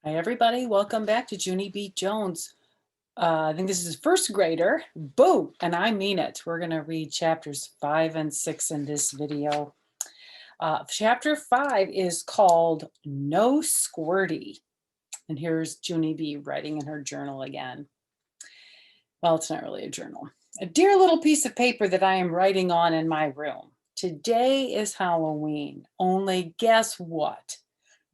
Hi, everybody. Welcome back to Junie B. Jones. I think this is first grader. Boo! And I mean it. We're going to read chapters 5 and 6 in this video. Chapter 5 is called No Squirty. And here's Junie B. writing in her journal again. Well, it's not really a journal. A dear little piece of paper that I am writing on in my room. Today is Halloween. Only guess what?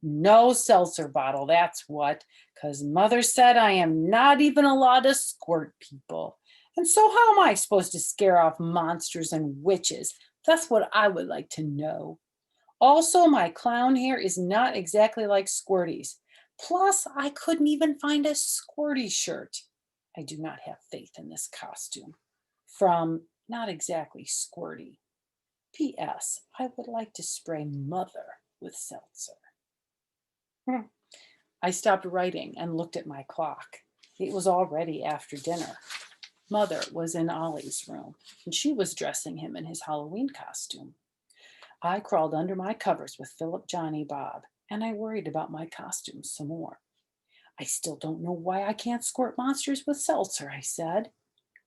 No seltzer bottle, that's what, because Mother said I am not even allowed to squirt people. And so how am I supposed to scare off monsters and witches? That's what I would like to know. Also, my clown hair is not exactly like Squirty's. Plus, I couldn't even find a Squirty shirt. I do not have faith in this costume. From Not exactly Squirty. P.S. I would like to spray Mother with seltzer. I stopped writing and looked at my clock. It was already after dinner. Mother was in Ollie's room, and she was dressing him in his Halloween costume. I crawled under my covers with Philip, Johnny, Bob, and I worried about my costume some more. I still don't know why I can't squirt monsters with seltzer, I said.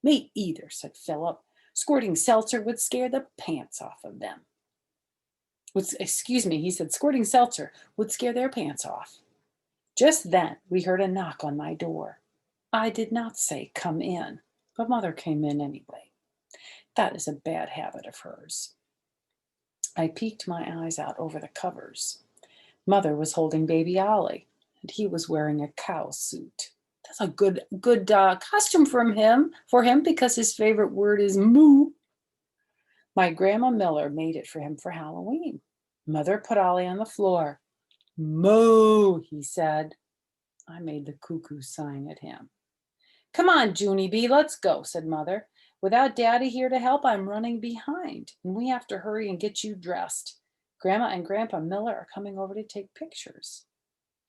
Me either, said Philip. Squirting seltzer would scare the pants off of them. Excuse me, he said, squirting seltzer would scare their pants off. Just then we heard a knock on my door. I did not say come in, but Mother came in anyway. That is a bad habit of hers. I peeked my eyes out over the covers. Mother was holding baby Ollie, and he was wearing a cow suit. That's a good costume for him because his favorite word is moo. My grandma Miller made it for him for Halloween. Mother put Ollie on the floor. Moo, he said. I made the cuckoo sign at him. Come on, Junie B, let's go, said Mother. Without Daddy here to help, I'm running behind, and we have to hurry and get you dressed. Grandma and Grandpa Miller are coming over to take pictures.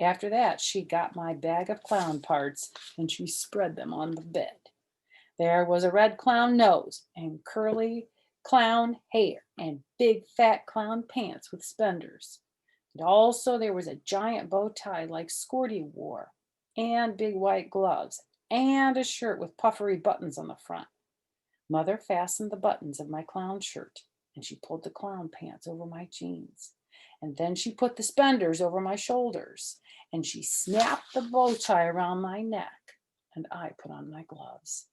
After that, she got my bag of clown parts, and she spread them on the bed. There was a red clown nose, and curly clown hair, and big fat clown pants with spenders. And also there was a giant bow tie like Squirty wore, and big white gloves, and a shirt with puffery buttons on the front. Mother fastened the buttons of my clown shirt, and she pulled the clown pants over my jeans. And then she put the spenders over my shoulders, and she snapped the bow tie around my neck, and I put on my gloves.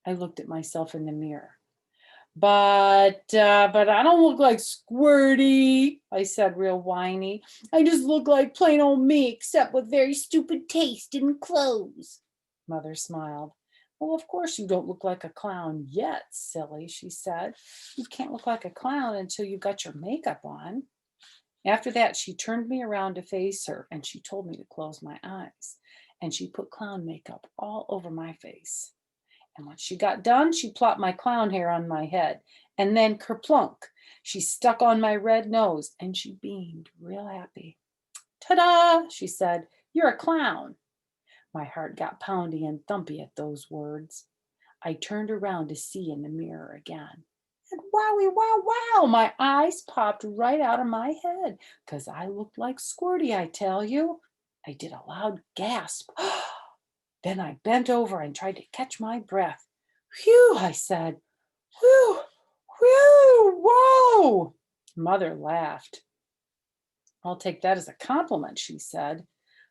I looked at myself in the mirror. But I don't look like Squirty, I said real whiny. I just look like plain old me, except with very stupid taste in clothes. Mother smiled. Well, of course you don't look like a clown yet, silly, she said. You can't look like a clown until you've got your makeup on. After that, she turned me around to face her, and she told me to close my eyes. And she put clown makeup all over my face. And when she got done, she plopped my clown hair on my head. And then kerplunk, she stuck on my red nose and she beamed real happy. Ta-da, she said, you're a clown. My heart got poundy and thumpy at those words. I turned around to see in the mirror again. And wowie, wow, wow, my eyes popped right out of my head because I looked like Squirty, I tell you. I did a loud gasp. Then I bent over and tried to catch my breath. Whew, I said. Whew, whew, whoa. Mother laughed. I'll take that as a compliment, she said.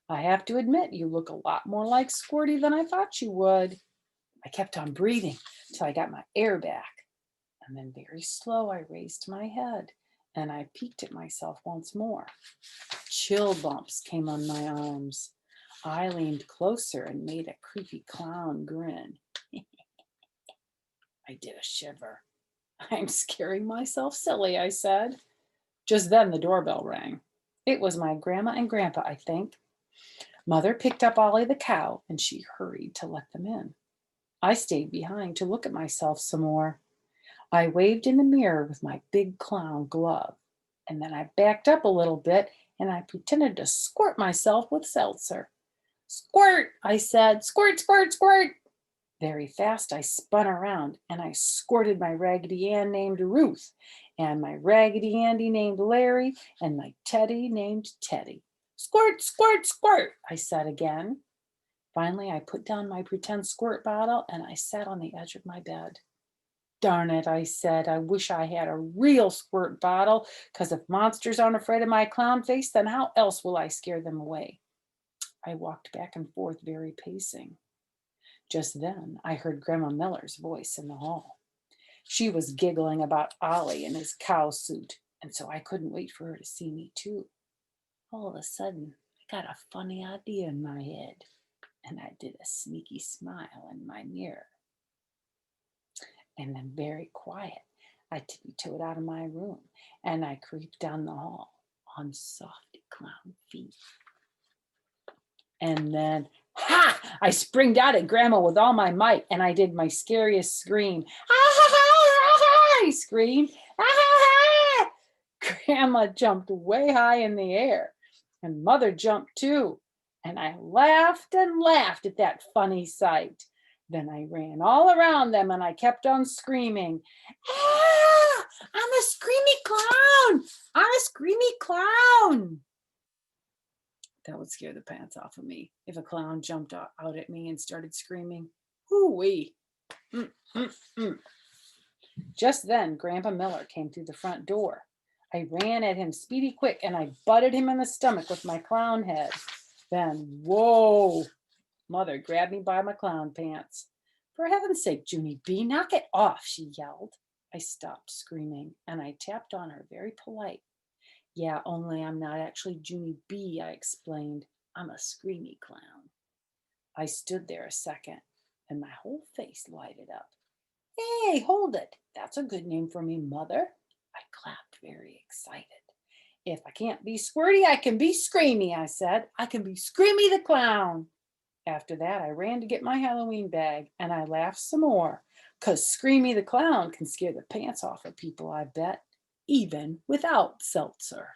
I have to admit, you look a lot more like Squirty than I thought you would. I kept on breathing till I got my air back. And then very slow, I raised my head and I peeked at myself once more. Chill bumps came on my arms. I leaned closer and made a creepy clown grin. I did a shiver. I'm scaring myself silly, I said. Just then the doorbell rang. It was my grandma and grandpa, I think. Mother picked up Ollie the cow and she hurried to let them in. I stayed behind to look at myself some more. I waved in the mirror with my big clown glove, and then I backed up a little bit and I pretended to squirt myself with seltzer. Squirt, I said, squirt, squirt, squirt. Very fast I spun around and I squirted my Raggedy Ann named Ruth and my Raggedy Andy named Larry and my Teddy named Teddy. Squirt, squirt, squirt, I said again. Finally, I put down my pretend squirt bottle and I sat on the edge of my bed. Darn it, I said, I wish I had a real squirt bottle, because if monsters aren't afraid of my clown face, then how else will I scare them away? I walked back and forth, very pacing. Just then, I heard Grandma Miller's voice in the hall. She was giggling about Ollie and his cow suit, and so I couldn't wait for her to see me too. All of a sudden, I got a funny idea in my head, and I did a sneaky smile in my mirror. And then, very quiet, I tiptoed out of my room and I creeped down the hall on softy clown feet. And then, ha! I springed out at Grandma with all my might, and I did my scariest scream. I screamed. Grandma jumped way high in the air, and Mother jumped too. And I laughed and laughed at that funny sight. Then I ran all around them and I kept on screaming, ah, I'm a screamy clown! I'm a screamy clown! That would scare the pants off of me if a clown jumped out at me and started screaming, hoo-wee. Just then, Grandpa Miller came through the front door. I ran at him speedy quick and I butted him in the stomach with my clown head. Then, whoa! Mother grabbed me by my clown pants. For heaven's sake, Junie B, knock it off, she yelled. I stopped screaming and I tapped on her, very polite. Yeah, only I'm not actually Junie B, I explained. I'm a screamy clown. I stood there a second and my whole face lighted up. Hey, hold it. That's a good name for me, Mother. I clapped, very excited. If I can't be squirty, I can be screamy, I said. I can be Screamy the Clown. After that, I ran to get my Halloween bag, and I laughed some more, 'cause Screamy the Clown can scare the pants off of people, I bet, even without seltzer.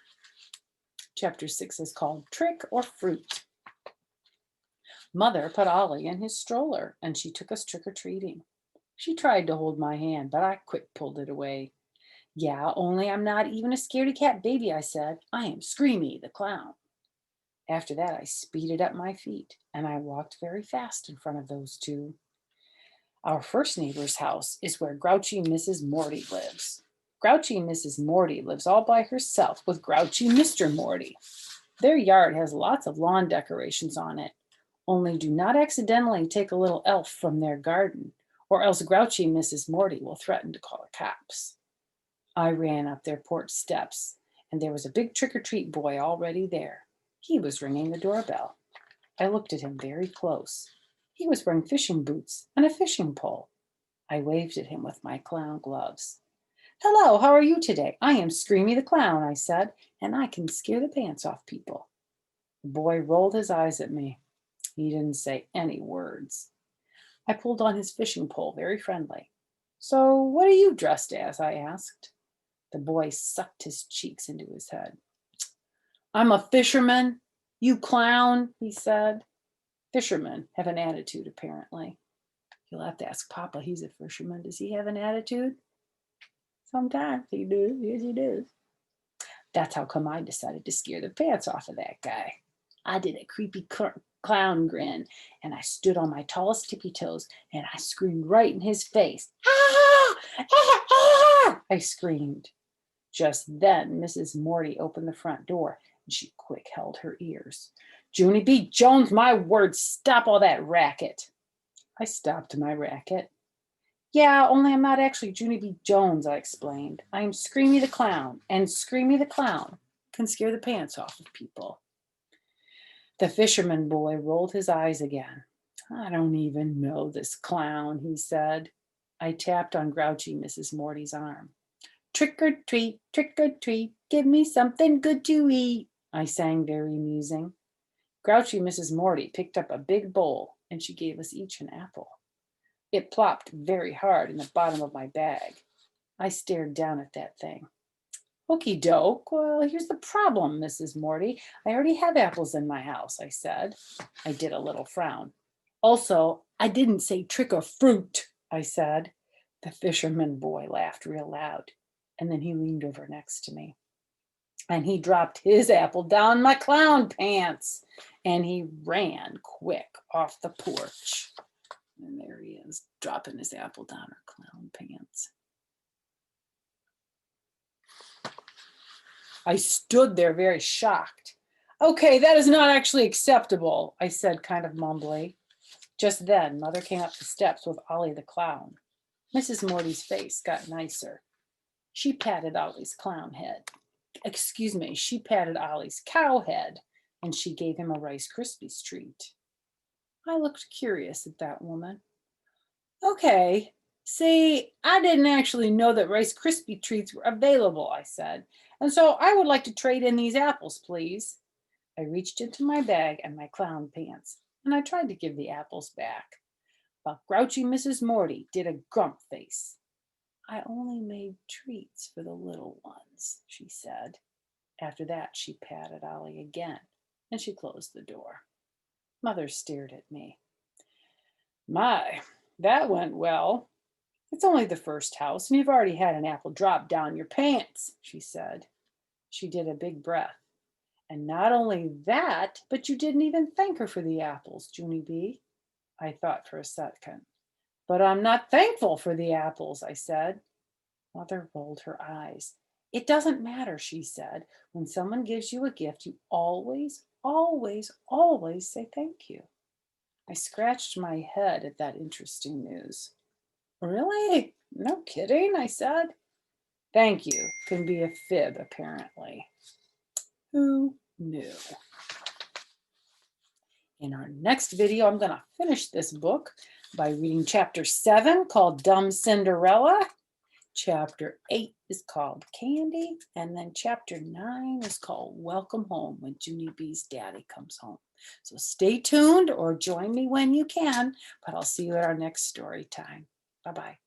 Chapter 6 is called Trick or Fruit. Mother put Ollie in his stroller, and she took us trick-or-treating. She tried to hold my hand, but I quick pulled it away. Yeah, only I'm not even a scaredy cat baby, I said. I am Screamy the Clown. After that, I speeded up my feet, and I walked very fast in front of those two. Our first neighbor's house is where grouchy Mrs. Morty lives. Grouchy Mrs. Morty lives all by herself with grouchy Mr. Morty. Their yard has lots of lawn decorations on it. Only do not accidentally take a little elf from their garden, or else grouchy Mrs. Morty will threaten to call the cops. I ran up their porch steps, and there was a big trick-or-treat boy already there. He was ringing the doorbell. I looked at him very close. He was wearing fishing boots and a fishing pole. I waved at him with my clown gloves. Hello, how are you today? I am Screamy the Clown, I said, and I can scare the pants off people. The boy rolled his eyes at me. He didn't say any words. I pulled on his fishing pole, very friendly. So what are you dressed as? I asked. The boy sucked his cheeks into his head. I'm a fisherman, you clown, he said. Fishermen have an attitude, apparently. You'll have to ask Papa, he's a fisherman. Does he have an attitude? Sometimes he does, yes he does. That's how come I decided to scare the pants off of that guy. I did a creepy clown grin, and I stood on my tallest tippy toes, and I screamed right in his face. Ah! Ah! Ah! I screamed. Just then, Mrs. Morty opened the front door, and she quick held her ears. Junie B. Jones, my word, stop all that racket. I stopped my racket. Yeah, only I'm not actually Junie B. Jones, I explained. I am Screamy the Clown, and Screamy the Clown can scare the pants off of people. The fisherman boy rolled his eyes again. I don't even know this clown, he said. I tapped on grouchy Mrs. Morty's arm. Trick or treat, give me something good to eat, I sang, very amusing. Grouchy Mrs. Morty picked up a big bowl, and she gave us each an apple. It plopped very hard in the bottom of my bag. I stared down at that thing. Okey doke, well, here's the problem, Mrs. Morty. I already have apples in my house, I said. I did a little frown. Also, I didn't say trick or fruit, I said. The fisherman boy laughed real loud, and then he leaned over next to me. and he dropped his apple down my clown pants, and he ran quick off the porch. And there he is, dropping his apple down her clown pants. I stood there very shocked. Okay, that is not actually acceptable, I said kind of mumbly. Just then, Mother came up the steps with Ollie the clown. Mrs. Morty's face got nicer. She patted Ollie's clown head. Excuse me, she patted Ollie's cow head, and she gave him a Rice Krispies treat. I looked curious at that woman. Okay, see, I didn't actually know that Rice Krispie treats were available, I said, and so I would like to trade in these apples, please. I reached into my bag and my clown pants, and I tried to give the apples back. But grouchy Mrs. Morty did a grump face. I only made treats for the little ones, she said. After that, she patted Ollie again, and she closed the door. Mother stared at me. My, that went well. It's only the first house, and you've already had an apple drop down your pants, she said. She did a big breath. And not only that, but you didn't even thank her for the apples, Junie B. I thought for a second. But I'm not thankful for the apples, I said. Mother rolled her eyes. It doesn't matter, she said. When someone gives you a gift, you always, always, always say thank you. I scratched my head at that interesting news. Really? No kidding, I said. Thank you can be a fib, apparently. Who knew? In our next video, I'm going to finish this book by reading chapter 7 called Dumb Cinderella. Chapter 8 is called Candy. And then chapter 9 is called Welcome Home, when Junie B's daddy comes home. So stay tuned or join me when you can, but I'll see you at our next story time. Bye-bye.